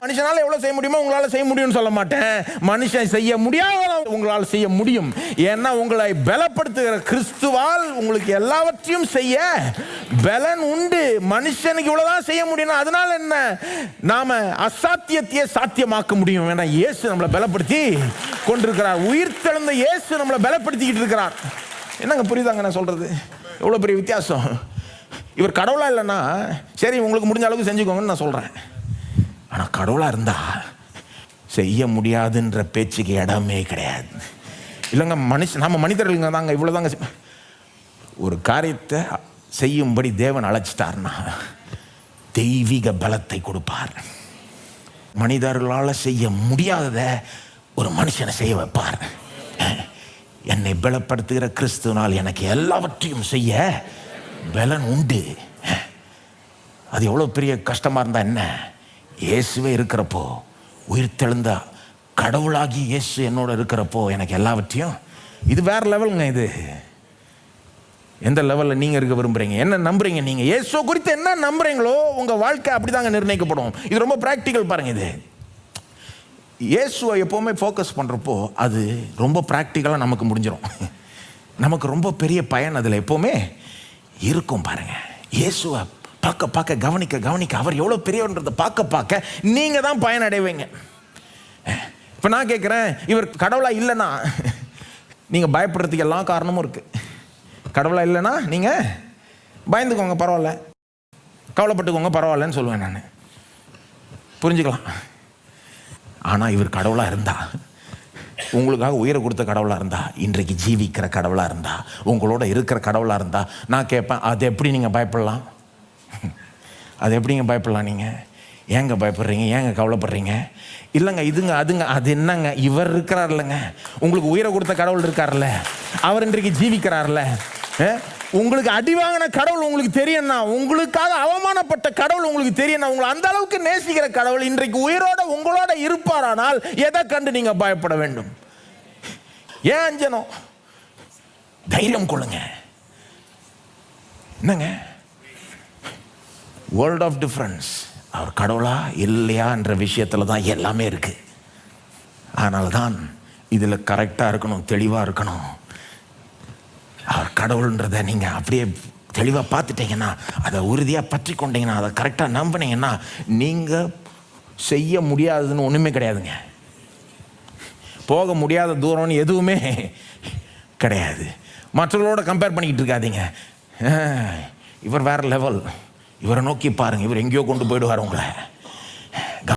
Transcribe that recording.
மனுஷனால எவ்வளவு செய்ய முடியுமோ உங்களால செய்ய முடியும்னு சொல்ல மாட்டேன். மனுஷன் செய்ய முடியாத உங்களால் செய்ய முடியும். ஏன்னா உங்களை பலப்படுத்துகிற கிறிஸ்துவால் உங்களுக்கு எல்லாவற்றையும் செய்ய பலன் உண்டு. மனுஷனுக்கு இவ்வளவுதான் செய்ய முடியும். அதனால என்ன, நாம அசாத்தியத்தையே சாத்தியமாக்க முடியும். ஏன்னா இயேசு நம்மளை பலப்படுத்தி கொண்டிருக்கிறார். உயிர் தெழுந்த இயேசு நம்மளை பலப்படுத்திக்கிட்டு இருக்கிறார். என்னங்க புரியுதாங்க நான் சொல்றது? எவ்வளவு பெரிய வித்தியாசம். இவர் கடவுளா இல்லைன்னா சரி உங்களுக்கு முடிஞ்ச அளவுக்கு செஞ்சுக்கோங்கன்னு நான் சொல்றேன். ஆனால் கடவுளாக இருந்தா செய்ய முடியாதுன்ற பேச்சுக்கு இடமே கிடையாது. இல்லைங்க நம்ம மனிதர்களுங்க தாங்க இவ்வளோதாங்க. ஒரு காரியத்தை செய்யும்படி தேவன் அழைச்சிட்டார்னா தெய்வீக பலத்தை கொடுப்பார். மனிதர்களால் செய்ய முடியாதத ஒரு மனுஷனை செய்ய வைப்பார். என்னை பலப்படுத்துகிற கிறிஸ்துவனால் எனக்கு எல்லாவற்றையும் செய்ய பலன் உண்டு. அது எவ்வளோ பெரிய கஷ்டமாக இருந்தா என்ன, இயேசுவே இருக்கிறப்போ, உயிர் தெழுந்த கடவுளாகி இயேசு என்னோட இருக்கிறப்போ எனக்கு எல்லாவற்றையும், இது வேற லெவலுங்க. இது எந்த லெவலில் நீங்கள் இருக்க விரும்புகிறீங்க, என்ன நம்புறீங்க, நீங்கள் இயேசு குறித்து என்ன நம்புறீங்களோ உங்கள் வாழ்க்கை அப்படிதாங்க நிர்ணயிக்கப்படும். இது ரொம்ப ப்ராக்டிக்கல் பாருங்க. இது இயேசுவை எப்போவுமே ஃபோக்கஸ் பண்ணுறப்போ அது ரொம்ப ப்ராக்டிக்கலாக நமக்கு முடிஞ்சிடும். நமக்கு ரொம்ப பெரிய பயன் அதில் எப்போவுமே இருக்கும். பாருங்க, இயேசுவை பார்க்க பார்க்க கவனிக்க கவனிக்க அவர் எவ்வளோ பெரியவன்றதை பார்க்க பார்க்க நீங்கள் தான் பயனடைவீங்க. இப்போ நான் கேட்குறேன், இவர் கடவுளாக இல்லைன்னா நீங்கள் பயப்படுறதுக்கு எல்லா காரணமும் இருக்குது. கடவுளாக இல்லைன்னா நீங்கள் பயந்துக்கோங்க, பரவாயில்ல, கவலைப்பட்டுக்கோங்க, பரவாயில்லன்னு சொல்லுவேன் நான். புரிஞ்சுக்கலாம். ஆனால் இவர் கடவுளாக இருந்தா, உங்களுக்காக உயிரை கொடுத்த கடவுளாக இருந்தா, இன்றைக்கு ஜீவிக்கிற கடவுளாக இருந்தா, உங்களோட இருக்கிற கடவுளாக இருந்தா, நான் கேட்பேன், அது எப்படி நீங்கள் பயப்படலாம்? அது எப்படிங்க பயப்படலாம்? நீங்கள் ஏங்க பயப்படுறீங்க, ஏங்க கவலைப்படுறீங்க? இல்லைங்க இதுங்க அதுங்க அது என்னங்க, இவர் இருக்கிறார் இல்லைங்க, உங்களுக்கு உயிரை கொடுத்த கடவுள் இருக்கார்ல, அவர் இன்றைக்கு ஜீவிக்கிறார்ல. உங்களுக்கு அடி வாங்கின கடவுள் உங்களுக்கு தெரியும்னா, உங்களுக்காக அவமானப்பட்ட கடவுள் உங்களுக்கு தெரியும்னா, உங்களை அந்த அளவுக்கு நேசிக்கிற கடவுள் இன்றைக்கு உயிரோட உங்களோட இருப்பாரானால் எதை கண்டு நீங்க பயப்பட வேண்டும்? ஏன் அஞ்சணும்? தைரியம் கொள்ளுங்க. என்னங்க வேர்ல்ட் ஆஃப் டிஃபரன்ஸ், அவர் கடவுளா இல்லையா என்ற விஷயத்துல தான் எல்லாமே இருக்கு. அதனால தான் இதுல கரெக்டா இருக்கணும், தெளிவா இருக்கணும். அவர் கடவுள்ன்றதை நீங்கள் அப்படியே தெளிவாக பார்த்துட்டீங்கன்னா, அதை உறுதியாக பற்றி கொண்டீங்கன்னா, அதை கரெக்டாக நம்பினீங்கன்னா, நீங்கள் செய்ய முடியாததுன்னு ஒன்றுமே கிடையாதுங்க. போக முடியாத தூரம்னு எதுவுமே கிடையாது. மற்றவர்களோட கம்பேர் பண்ணிக்கிட்டு இருக்காதீங்க. இவர் வேற லெவல், இவரை நோக்கி பாருங்கள், இவர் எங்கேயோ கொண்டு போயிடுவார் உங்களை.